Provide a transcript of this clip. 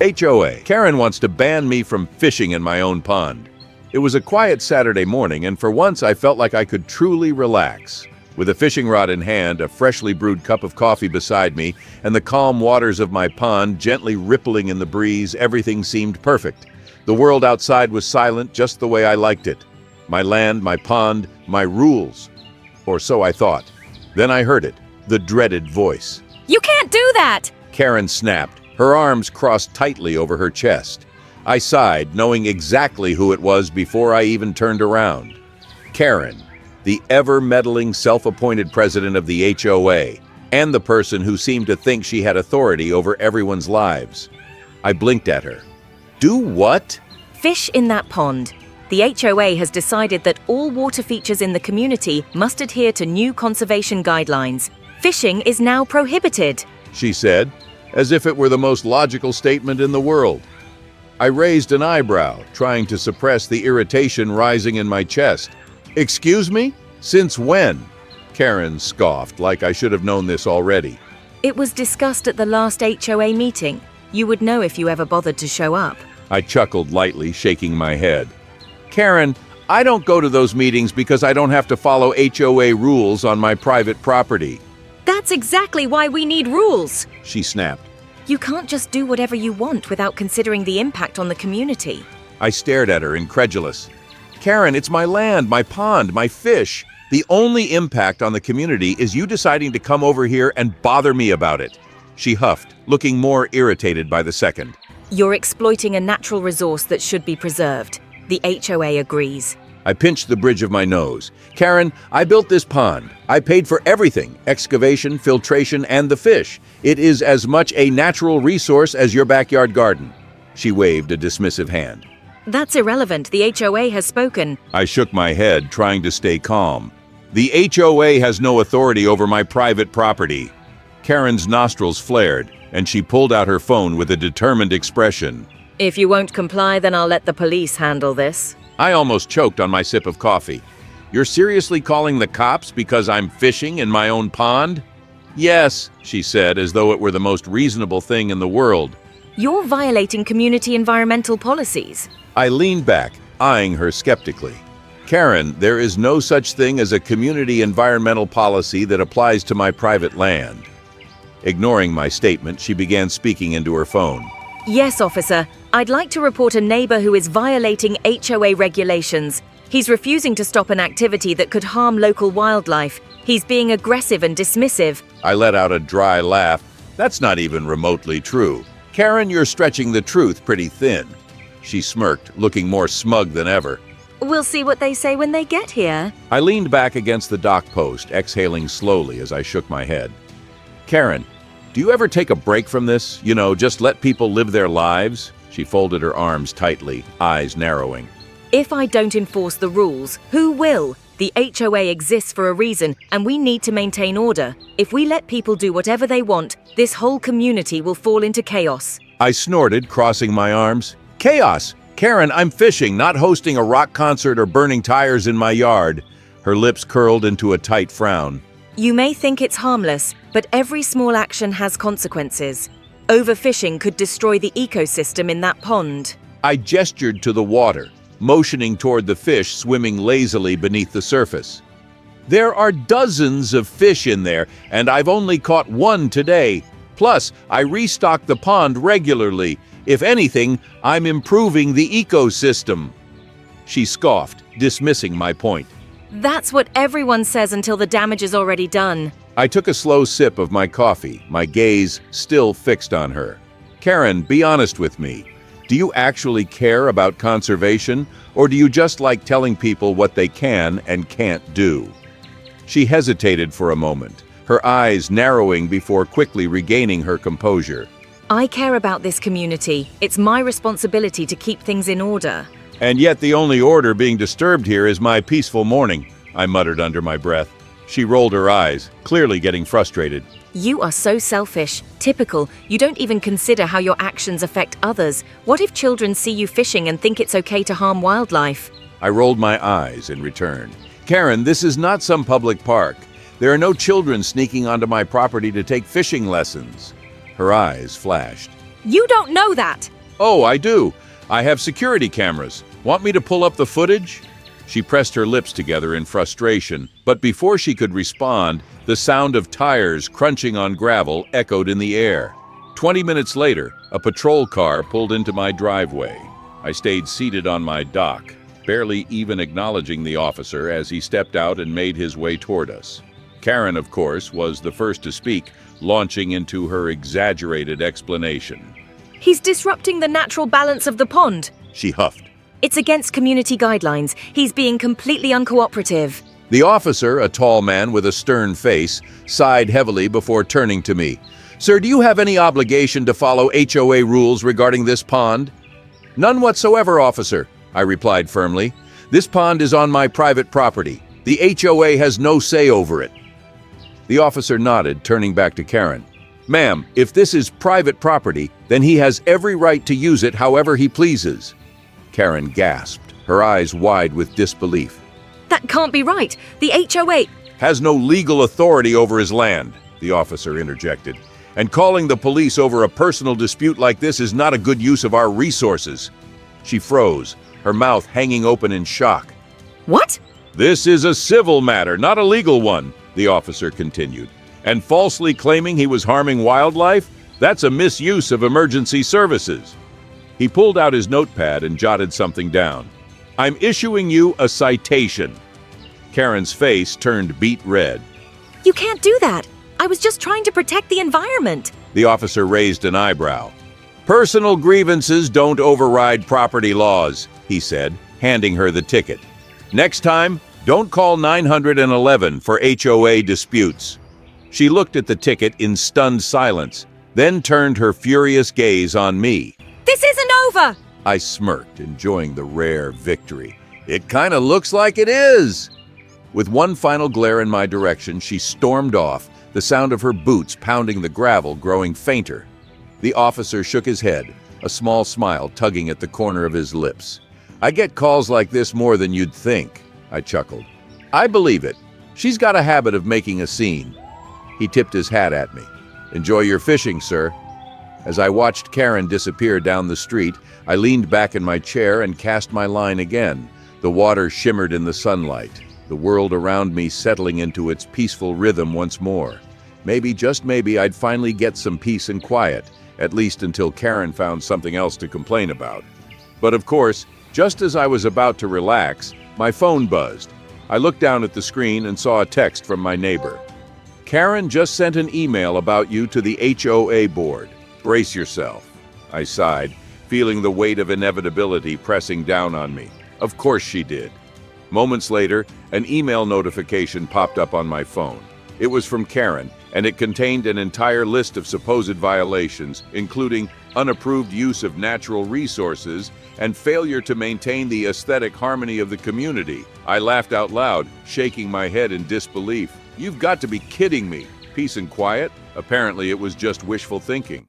HOA. Karen wants to ban me from fishing in my own pond. It was a quiet Saturday morning, and for once I felt like I could truly relax. With a fishing rod in hand, a freshly brewed cup of coffee beside me, and the calm waters of my pond gently rippling in the breeze, everything seemed perfect. The world outside was silent just the way I liked it. My land, my pond, my rules. Or so I thought. Then I heard it, the dreaded voice. You can't do that! Karen snapped, her arms crossed tightly over her chest. I sighed, knowing exactly who it was before I even turned around. Karen, the ever-meddling self-appointed president of the HOA, and the person who seemed to think she had authority over everyone's lives. I blinked at her. Do what? Fish in that pond. The HOA has decided that all water features in the community must adhere to new conservation guidelines. Fishing is now prohibited, She said, as if it were the most logical statement in the world. I raised an eyebrow, trying to suppress the irritation rising in my chest. Excuse me? Since when? Karen scoffed, like I should have known this already. It was discussed at the last HOA meeting. You would know if you ever bothered to show up. I chuckled lightly, shaking my head. Karen, I don't go to those meetings because I don't have to follow HOA rules on my private property. That's exactly why we need rules, She snapped. You can't just do whatever you want without considering the impact on the community. I stared at her, incredulous. Karen, it's my land, my pond, my fish. The only impact on the community is you deciding to come over here and bother me about it. She huffed, looking more irritated by the second. You're exploiting a natural resource that should be preserved. The HOA agrees. I pinched the bridge of my nose. Karen, I built this pond. I paid for everything, excavation, filtration, and the fish. It is as much a natural resource as your backyard garden. She waved a dismissive hand. That's irrelevant. The HOA has spoken. I shook my head, trying to stay calm. The HOA has no authority over my private property. Karen's nostrils flared, and she pulled out her phone with a determined expression. If you won't comply, then I'll let the police handle this. I almost choked on my sip of coffee. You're seriously calling the cops because I'm fishing in my own pond? Yes, she said, as though it were the most reasonable thing in the world. You're violating community environmental policies. I leaned back, eyeing her skeptically. Karen, there is no such thing as a community environmental policy that applies to my private land. Ignoring my statement, she began speaking into her phone. Yes, officer. I'd like to report a neighbor who is violating HOA regulations. He's refusing to stop an activity that could harm local wildlife. He's being aggressive and dismissive. I let out a dry laugh. That's not even remotely true. Karen, you're stretching the truth pretty thin. She smirked, looking more smug than ever. We'll see what they say when they get here. I leaned back against the dock post, exhaling slowly as I shook my head. Karen, do you ever take a break from this? You know, just let people live their lives? She folded her arms tightly, eyes narrowing. If I don't enforce the rules, who will? The HOA exists for a reason, and we need to maintain order. If we let people do whatever they want, this whole community will fall into chaos. I snorted, crossing my arms. Chaos! Karen, I'm fishing, not hosting a rock concert or burning tires in my yard. Her lips curled into a tight frown. You may think it's harmless, but every small action has consequences. Overfishing could destroy the ecosystem in that pond. I gestured to the water, motioning toward the fish swimming lazily beneath the surface. There are dozens of fish in there, and I've only caught one today. Plus, I restock the pond regularly. If anything, I'm improving the ecosystem. She scoffed, dismissing my point. That's what everyone says until the damage is already done. I took a slow sip of my coffee, my gaze still fixed on her. Karen, be honest with me. Do you actually care about conservation, or do you just like telling people what they can and can't do? She hesitated for a moment, her eyes narrowing before quickly regaining her composure. I care about this community. It's my responsibility to keep things in order. And yet the only order being disturbed here is my peaceful morning, I muttered under my breath. She rolled her eyes, clearly getting frustrated. You are so selfish. Typical. You don't even consider how your actions affect others. What if children see you fishing and think it's okay to harm wildlife? I rolled my eyes in return. Karen, this is not some public park. There are no children sneaking onto my property to take fishing lessons. Her eyes flashed. You don't know that! Oh, I do. I have security cameras. Want me to pull up the footage? She pressed her lips together in frustration, but before she could respond, the sound of tires crunching on gravel echoed in the air. 20 minutes later, a patrol car pulled into my driveway. I stayed seated on my dock, barely even acknowledging the officer as he stepped out and made his way toward us. Karen, of course, was the first to speak, launching into her exaggerated explanation. He's disrupting the natural balance of the pond. She huffed. It's against community guidelines. He's being completely uncooperative. The officer, a tall man with a stern face, sighed heavily before turning to me. Sir, do you have any obligation to follow HOA rules regarding this pond? None whatsoever, officer, I replied firmly. This pond is on my private property. The HOA has no say over it. The officer nodded, turning back to Karen. Ma'am, if this is private property, then he has every right to use it however he pleases. Karen gasped, her eyes wide with disbelief. That can't be right. The HOA... Has no legal authority over his land, the officer interjected. And calling the police over a personal dispute like this is not a good use of our resources. She froze, her mouth hanging open in shock. What? This is a civil matter, not a legal one, the officer continued. And falsely claiming he was harming wildlife? That's a misuse of emergency services. He pulled out his notepad and jotted something down. I'm issuing you a citation. Karen's face turned beet red. You can't do that. I was just trying to protect the environment. The officer raised an eyebrow. Personal grievances don't override property laws, he said, handing her the ticket. Next time, don't call 911 for HOA disputes. She looked at the ticket in stunned silence, then turned her furious gaze on me. This isn't over! I smirked, enjoying the rare victory. It kinda looks like it is! With one final glare in my direction, she stormed off, the sound of her boots pounding the gravel growing fainter. The officer shook his head, a small smile tugging at the corner of his lips. I get calls like this more than you'd think, I chuckled. I believe it. She's got a habit of making a scene. He tipped his hat at me. Enjoy your fishing, sir. As I watched Karen disappear down the street, I leaned back in my chair and cast my line again. The water shimmered in the sunlight, the world around me settling into its peaceful rhythm once more. Maybe, just maybe, I'd finally get some peace and quiet, at least until Karen found something else to complain about. But of course, just as I was about to relax, my phone buzzed. I looked down at the screen and saw a text from my neighbor. Karen just sent an email about you to the HOA board. Brace yourself. I sighed, feeling the weight of inevitability pressing down on me. Of course she did. Moments later, an email notification popped up on my phone. It was from Karen, and it contained an entire list of supposed violations, including unapproved use of natural resources and failure to maintain the aesthetic harmony of the community. I laughed out loud, shaking my head in disbelief. You've got to be kidding me. Peace and quiet? Apparently it was just wishful thinking.